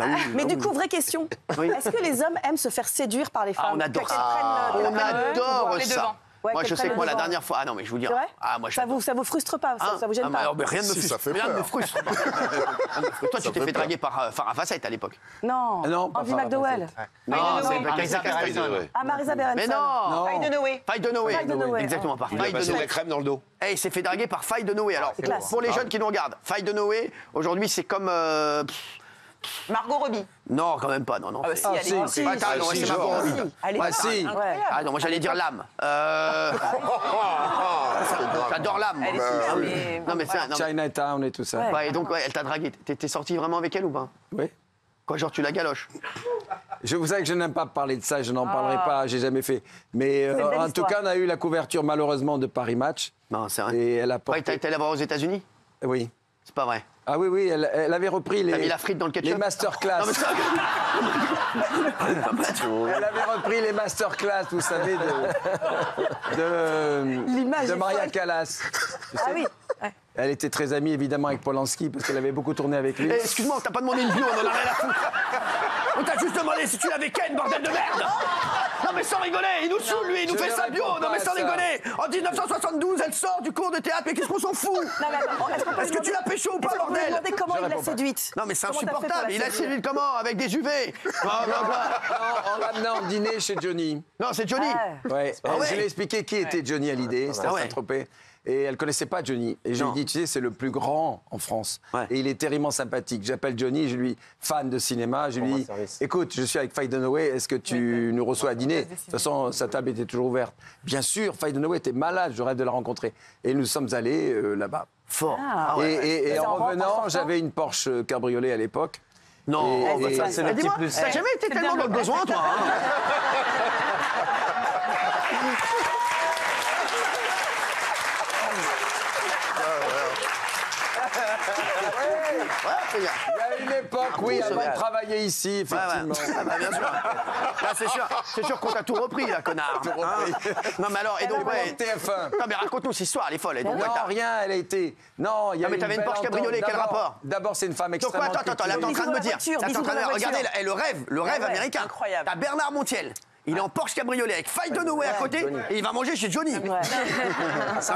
Bah oui, Mais du coup, vraie question. Oui. Est-ce que les hommes aiment se faire séduire par les femmes? Ah, on adore Qu'elles ça. prennent, On adore les ça. devants. Ouais, Moi, je qu'elles sais que prennent moi, le la devant. dernière fois... Ah non, mais je vous dis... C'est vrai? Ah, moi, Ça vous frustre pas? Ça vous gêne pas? alors, mais rien ne me Si, frustre. ça fait Rien ne me peur. frustre. Toi, tu t'es fait draguer par Farah Fawcett à l'époque. Non, Non, pas Andy Farah McDowell. Non, c'est Marisa Castello. Ah, Marisa Berenson. Mais non. Faye de Noé. Faye de Noé. Faye de Noé. Exactement, par Il a Faye de passé de Noé. la crème dans le dos. Eh, il s'est fait draguer par Faye de Noé. Alors, c'est classe. pour les jeunes qui nous regardent, Faye de Noé, aujourd'hui, c'est comme... Margot Robbie. Non, quand même pas. Non, non. Ah bah si, Ah, elle si. est... Si, Attends, non, si, c'est genre. Margot Robbie. Elle est Bah, si. incroyable. Ah non, moi j'allais dire l'âme. J'adore l'âme. Elle est super, mais... Non, mais c'est... non, mais- Chinatown et tout ça. Ouais. Ouais, et donc, ouais, elle t'a dragué. T'es sorti vraiment avec elle ou pas? Oui. Quoi, genre, tu la galoches? Vous savez que je n'aime pas parler de ça, je n'en parlerai pas, j'ai jamais fait. Mais une belle en tout histoire. cas, on a eu la couverture malheureusement de Paris Match. Non, c'est vrai. Et elle a Ouais, porté... t'as été la voir aux États-Unis? Oui. C'est pas vrai. Ah oui, oui, elle avait repris les... T'as mis la frite dans le ketchup? Les masterclass. Non, mais ça... Elle avait repris les masterclass, vous savez, L'image de est Maria folle. Callas. Ah oui. Ouais. Elle était très amie, évidemment, avec Polanski, parce qu'elle avait beaucoup tourné avec lui. Eh, excuse-moi, on t'a pas demandé une bio, on en a rien à foutre. On t'a juste demandé si tu l'avais ken, bordel de merde. Non mais sans rigoler, il nous saoule lui, il nous je fait ne sa bio. réponds Non mais pas sans à ça. rigoler. En 1972, elle sort du cours de théâtre, mais qu'est-ce qu'on s'en fout? Non, mais attends, est-ce qu'on peut Est-ce que tu l'as pécho ou pas, Est-ce qu'on peut lui bordel? demander comment Je il l'a réponds pas. séduite? Non mais c'est Comment t'as fait pour insupportable, la il a séduire séduit comment? Avec des UV? En l'amenant en dîner chez Johnny. Non, c'est Johnny. Ah. Ouais. Ah ouais. Je lui ai expliqué qui était Johnny Hallyday, c'était Ah à ouais. Saint-Tropez. Et elle connaissait pas Johnny. Et je lui Non. ai dit, tu sais, c'est le plus grand en France. Ouais. Et il est terriblement sympathique. J'appelle Johnny, je lui fan de cinéma. Je lui dis, écoute, je suis avec Faye Dunaway, est-ce que tu nous reçois à dîner? De toute façon, sa table était toujours ouverte. Bien sûr, Faye Dunaway était malade, je rêve de la rencontrer. Et nous sommes allés là-bas. Fort. Ah. Et C'est en en revenant, renforçant. j'avais une Porsche cabriolet à l'époque. Non, Et- bah, et- ça, dis-moi, t'as jamais été tellement dans le besoin, toi, hein? Ouais, c'est bien. Il y a une époque, oui, avant de travailler ici, Ouais, effectivement. ouais. Ah, bah, bien sûr. Là, c'est sûr qu'on t'a tout repris, là, connard. Hein. Non, mais alors, et donc, ouais. TF1. Non, mais raconte-nous cette histoire, elle est folle. Et donc, Non, ouais, t'as- rien, elle a été. Non, il y a Non, mais eu t'avais une belle Porsche entente. cabriolet, quel D'abord- rapport? D'abord, c'est une femme Donc, quoi, extrêmement... attends, là, t'es en train de me dire. Bisous dans la Là, t'es en train de me voiture. Regardez, le rêve ouais, américain. incroyable. T'as Bernard Montiel. Il est en Porsche cabriolet avec Faye Dunaway à côté et il va manger chez Johnny. Ouais. Non,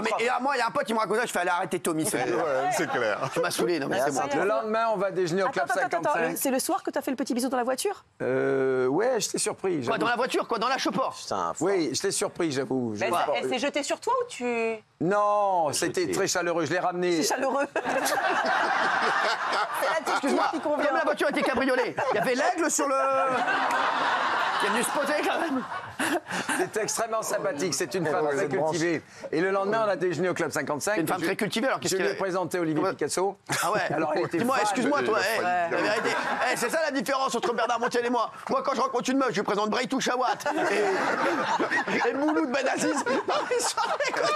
mais, et moi, il y a un pote qui me racontait, je fais aller arrêter Tommy. C'est C'est clair. Tu m'as saoulé, non mais c'est bon. Le lendemain, on va déjeuner au Club Attends, 55. c'est le soir que t'as fait le petit bisou dans la voiture? Ouais, j'étais surpris. Quoi, j'avoue. dans la voiture, quoi, dans la chopor? Oui, j'étais surpris, j'avoue. Mais elle s'est jetée sur toi ou tu... Non, c'était très chaleureux. Je l'ai ramené. C'est chaleureux. Excuse-moi, qui convient. comme la voiture était cabriolet, il y avait l'aigle sur le... Qui est venu se poser quand même. C'était extrêmement sympathique. C'est une femme très cultivée. Et le lendemain, on a déjeuné au Club 55. C'est une femme très cultivée, alors qu'est-ce Je lui ai qu'elle... présenté Olivier Ouais. Picasso. Ah ouais. Alors, elle était Dis-moi, fan excuse-moi, de- toi. La vérité. C'est ça la différence entre Bernard Montiel et moi. Moi, quand je rencontre une meuf, je lui présente Breytou Chawat et Mouloud Ben Aziz. Non, mais sans déconner.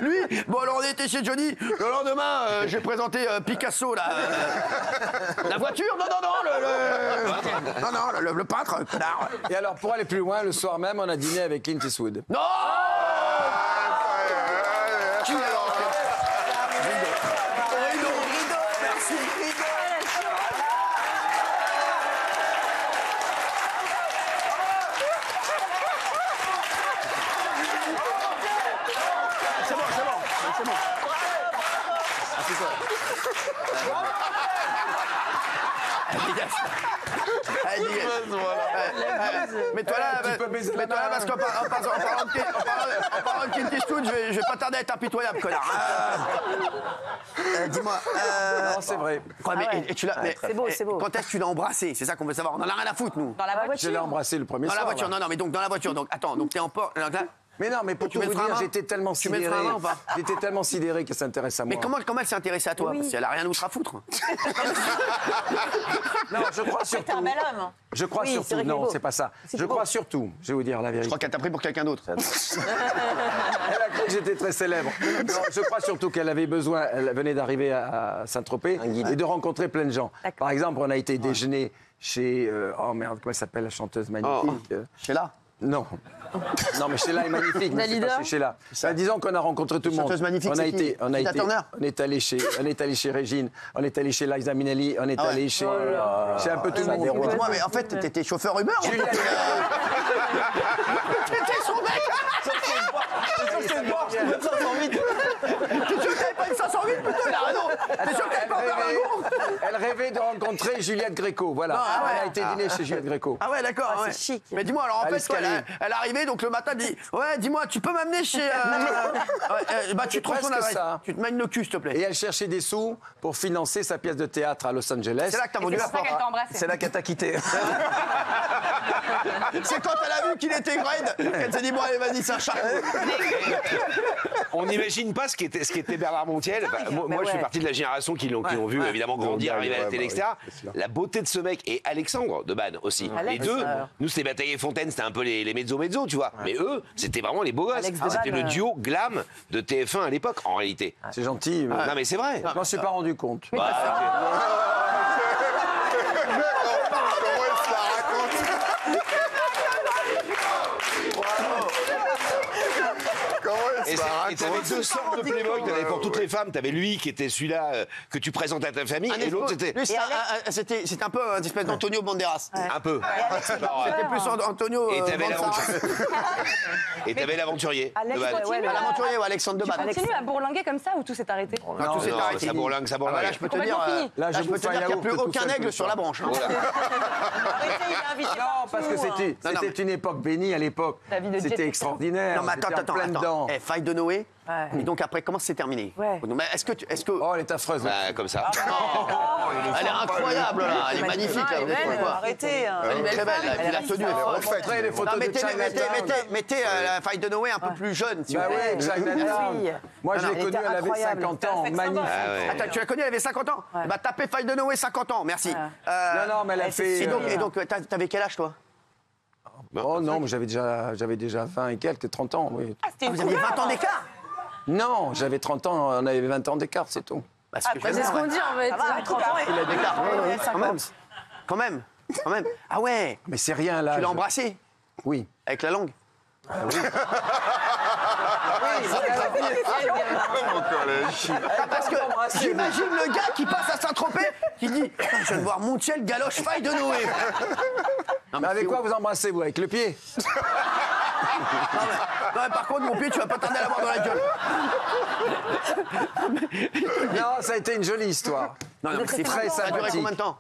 Lui, bon, alors on était chez Johnny. Le lendemain, j'ai présenté Picasso, là. La voiture? Non, le peintre, connard. Et alors, pour aller plus loin, le soir même, on a dîné avec Clint Eastwood. Non! Qui alors? Rideau. Merci. C'est bon. Mets-toi là, Tu peux baiser la mets-toi là main. parce qu'en parlant de Clint Eastwood, je vais pas tarder à être impitoyable, connard. Dis-moi. Non, c'est vrai. Quoi, mais, Ah ouais. et tu l'as. mais- C'est beau, c'est beau. Quand est-ce que tu l'as embrassé? C'est ça qu'on veut savoir. On en a rien à foutre, nous. Dans la Je voiture. l'ai embrassé le premier Dans la soir. voiture, là. non, mais donc dans la voiture. Donc attends, donc t'es en port. Mais non, mais pour Tu tout mets vous le frein à dire, main j'étais tellement Tu mets le sidéré. frein à main ou pas J'étais tellement sidéré qu'elle s'intéresse à moi. Mais comment elle s'est intéressée à toi? Oui. Parce qu'elle a rien d'autre à foutre. Non, je crois T'es surtout. un bel homme. Je crois Oui, c'est surtout. vrai qu'il est Non, beau. c'est pas ça. C'est Je beau. crois surtout. Je vais vous dire la Je vérité. crois qu'elle t'a pris pour quelqu'un d'autre. Elle a cru que j'étais très célèbre. Non, je crois surtout qu'elle avait besoin, elle venait d'arriver à Saint-Tropez et de rencontrer plein de gens. D'accord. Par exemple, on a été déjeuner chez, oh merde, comment elle s'appelle la chanteuse magnifique Sheila. Non. Non, mais Sheila est magnifique. mais c'est Dalida pas chez Sheila. Disons qu'on a rencontré tout le monde. Chanteuse magnifique, On a c'est qui été, on a Tina été, Turner on est allé chez Régine, on est allé chez Liza Minnelli, on est Ah ouais. allé chez un peu tout le monde. Moi, mais en fait, t'étais chauffeur Uber. T'étais son mec. T'es sûr que t'avais pas une 508 plutôt, là, non? T'es sûr que t'avais pas ouvert un goût? Elle rêvait de rencontrer Juliette Gréco, voilà. Ah ouais. Elle a été dîner chez Juliette Gréco. Ah ouais, d'accord. Ah, ouais. c'est chic. Mais dis-moi, alors en Alice fait, quoi, Calais. elle arrivait, donc le matin, elle dit ouais, dis-moi, tu peux m'amener chez. Bah, tu C'est trouves son presque adresse. ça. Tu te mènes le cul, s'il te Et plaît. elle cherchait des sous pour financer sa pièce de théâtre à Los Angeles. C'est là que t'as vendu C'est la pour ça porte. qu'elle t'a embrassé. C'est là qu'elle t'a quitté. C'est quand elle a vu qu'il était grade qu'elle s'est dit bon, allez, vas-y, c'est un charcot. On n'imagine pas ce qu'était Bernard Montiel. Enfin, moi, je fais partie de la génération qui l'ont vu évidemment grandir, arriver à la télé, etc. La beauté de ce mec et Alexandre Debanne aussi. Les deux, nous c'était Bataille et Fontaine, c'était un peu les mezzo, tu vois. Mais eux, c'était vraiment les beaux gosses. Alex C'était Debanne, le duo glam de TF1 à l'époque, en réalité. C'est gentil. Mais... Non mais c'est vrai. Je m'en suis pas rendu compte. Bah, Comment elle se la raconte? Comment elle Et se la t'avais raconte? deux sortes de Playboy, t'avais pour toutes les femmes, t'avais lui qui était celui-là que tu présentais à ta famille, et l'autre c'était Lui, c'était un peu une espèce d'Antonio Banderas. un peu. C'était plus Antonio. Et t'avais Banderas. Et t'avais l'aventurier. Alex de Vannes. continue à- L'aventurier ou Alexandre Debanne. Continue à bourlinguer comme ça ou tout s'est arrêté? Tout s'est Non, arrêté. ça bourlingue, ça Ah bah bourlingue. là, je peux te Complètement dire, fini. Là, je je peux bouffe te un dire qu'il n'y a yaourt plus tout aucun seul aigle ce sur la soir. branche. hein. Arrêtez, il est invité Non, parce que c'était une époque bénie à l'époque. Ta vie de jet C'était setter. extraordinaire. Non, mais C'était en plein dedans. Eh, faille de Noé. Ouais. Et donc après, comment c'est terminé? Ouais. Mais est-ce que Oh, elle est affreuse. Bah, comme ça. elle est incroyable là, elle est magnifique là. Vous êtes quoi? Arrêtez. Elle est très belle, là, et puis la tenue est folle. Après, les Non, photos de mettez Chinatown. la faille de Noé un peu plus jeune, si Bah vous voulez. oui, Chinatown. Oui. Moi, je Non, l'ai elle connue, était elle avait incroyable. 50 ans, C'était un sex magnifique. symbole. Ah ouais. Attends, tu l'as connue, elle avait 50 ans? Bah tapez faille de Noé 50 ans, merci. Non, mais elle a fait... Et donc, t'avais quel âge toi? Oh non, mais j'avais déjà 20 et quelques, 30 ans, oui. C'était une Vous aviez 20 ans d'écart? Non, j'avais 30 ans, on avait 20 ans d'écart, c'est tout. Bah, ce que je veux C'est dire, ce qu'on ouais. dit en fait. Ça va, 30 ans et Il a d'écart. Quand même. Ah ouais, Mais c'est rien, là. tu l'as embrassé Oui. avec la langue. Parce que j'imagine le gars qui passe à Saint-Tropez qui dit putain, je viens de voir Montiel galoche faille de Noé. Non, Mais avec c'est quoi ouf. vous embrassez, vous? Avec le pied? Non, mais par contre, mon pied, tu vas pas tarder à l'avoir dans la gueule. Non, ça a été une jolie histoire. Non, mais c'est très ça a duré sympathique. combien de temps?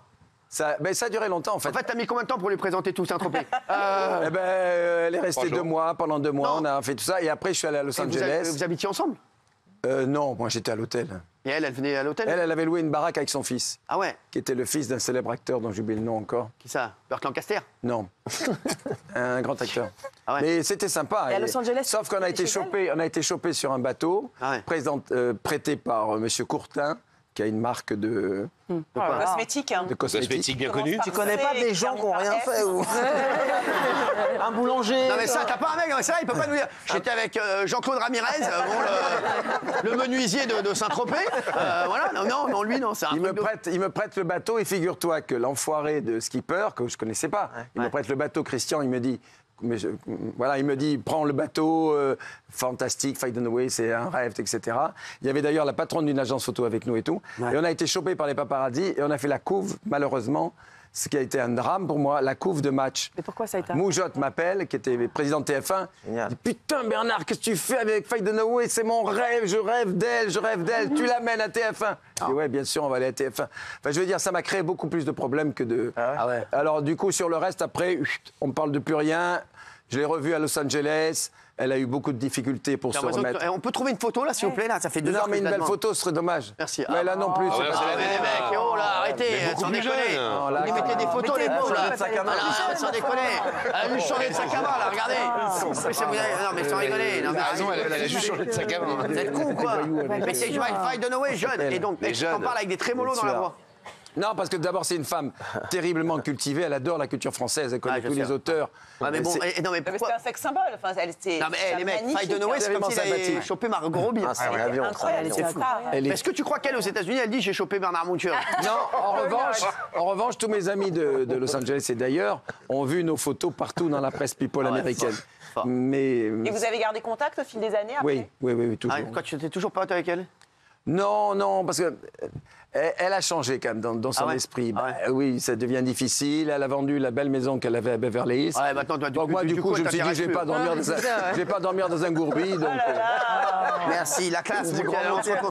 Ça a duré longtemps, en fait. En fait, t'as mis combien de temps pour lui présenter tout Saint-Tropez? Eh ben, elle est restée 3 jours. 2 mois. Pendant 2 mois, Non. on a fait tout ça. Et après, je suis allé à Los Angeles. Vous habitiez ensemble? Non, moi, j'étais à l'hôtel. Et elle venait à l'hôtel? Elle avait loué une baraque avec son fils, Ah ouais, qui était le fils d'un célèbre acteur dont j'oublie le nom encore. qui ça? Burt Lancaster? Non. Un grand acteur. Ah ouais. Mais c'était sympa. Et à Los Angeles, Sauf qu'on a été chez elle chopé sur un bateau, Ah ouais. prêté par Monsieur Courtin, qui a une marque de Cosmétique. Hein. Cosmétique bien connu. Tu connais pas des gens qui ont rien fait ou un boulanger? Non mais ça, t'as pas un mec, non, mais ça, il peut pas nous dire. J'étais avec Jean-Claude Ramirez, le menuisier de Saint-Tropez. Voilà, non, lui, non, c'est un Il truc me prête le bateau et figure-toi que l'enfoiré de skipper, que je connaissais pas, il me prête le bateau, Christian, il me dit... il me dit, prends le bateau, fantastique, Faye Dunaway, c'est un rêve, etc. Il y avait d'ailleurs la patronne d'une agence photo avec nous et tout. Et on a été chopés par les paparazzis et on a fait la couve, malheureusement, ce qui a été un drame pour moi, la couve de match. Mais pourquoi ça a été Moujotte m'appelle, qui était président de TF1. Génial. Il dit, putain, Bernard, qu'est-ce que tu fais avec Faye Dunaway? C'est mon rêve, je rêve d'elle, tu l'amènes à TF1. Je dis, ouais, bien sûr, on va aller à TF1. Enfin, je veux dire, ça m'a créé beaucoup plus de problèmes que de... Ah ouais. Alors, du coup, sur le reste, après, on ne parle de plus rien. Je l'ai revue à Los Angeles. Elle a eu beaucoup de difficultés pour J'ai se l'impression remettre. que- On peut trouver une photo là, s'il vous plaît, là. Ça fait 2 Non, heures mais que une je la belle demande. photo, ce serait dommage. Merci. Mais là non plus. Ah c'est ouais, pas- c'est la Ah, les mecs, oh là, arrêtez, beaucoup sans plus déconner. jeune. Non, là, Vous mettez des photos, les pauvres, là. de sac à main. Ah, sans déconner. Elle a juste changé de sac à main, là, regardez. Non, mais sans rigoler. Non, mais raison, elle a juste changé de sac à main. Vous êtes con ou quoi? Mais c'est Faye Dunaway jeune. Et donc, Les t'en jeunes. parles avec des trémolos dans la voix. Non, parce que d'abord, c'est une femme terriblement cultivée. Elle adore la culture française. Elle connaît tous les auteurs. Ah, mais bon, non, mais Mais pourquoi c'est un sexe symbole. Enfin, Non, mais les mecs, Faye Dunaway, c'est comme s'il avait chopé Margot Robbie. C'est un avion. incroyable. c'est fou. Est-ce que tu crois qu'elle, aux États-Unis, elle dit j'ai chopé Bernard Montiel? Non, en revanche, tous mes amis de Los Angeles et d'ailleurs ont vu nos photos partout dans la presse people américaine. fort. Mais Et vous avez gardé contact au fil des années après? oui, toujours. Ah, quoi, tu étais toujours pote avec elle? Non, parce que elle a changé quand même dans son Ah ouais esprit. Ah ouais. Oui, ça devient difficile. Elle a vendu la belle maison qu'elle avait à Beverly Hills. Ouais, maintenant, Donc moi, du coup, je me suis dit, je vais pas dormir dans un gourbi. Donc, Merci, la classe, mon gars.